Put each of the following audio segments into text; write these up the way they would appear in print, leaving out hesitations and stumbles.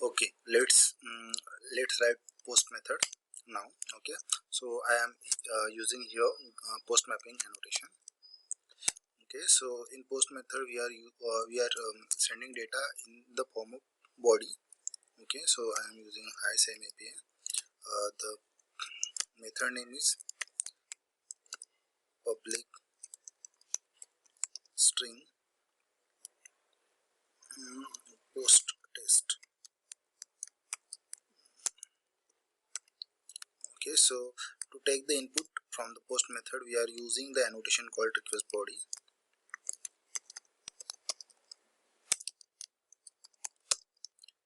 Okay, let's write post method now. Okay, so I am using here post mapping annotation. Okay, so in post method we are sending data in the form of body. Okay, so I am using same API. The method name is public string post test. Okay, so to take the input from the post method, we are using the annotation called request body.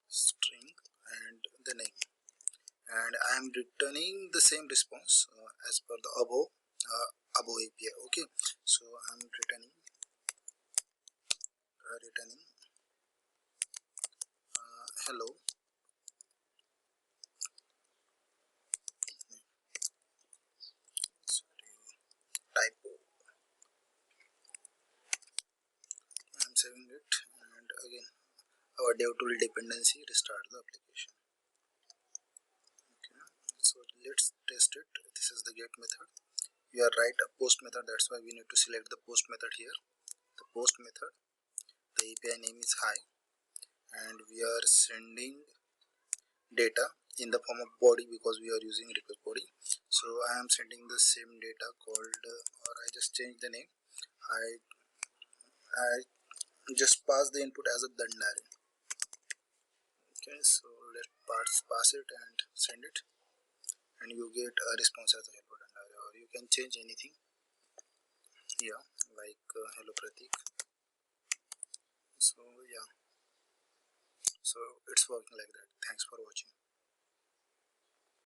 String and the name, and I am returning the same response as per the above API. Okay, so I am returning hello. Sorry, typo. I am saving it, and again our dev tool dependency restart the application. Okay, so let's test it. This is the get method. We are right a post method, that's why we need to select the post method here. The post method, the API name is hi, and we are sending data in the form of body because we are using request body. So I am sending the same data called or I just changed the name. I just pass the input as a Dandari. Okay, so let's pass it and send it, and you get a response as a hello Dandari, or you can change anything here like hello Pratik. So yeah, so it's working like that. Thanks for watching.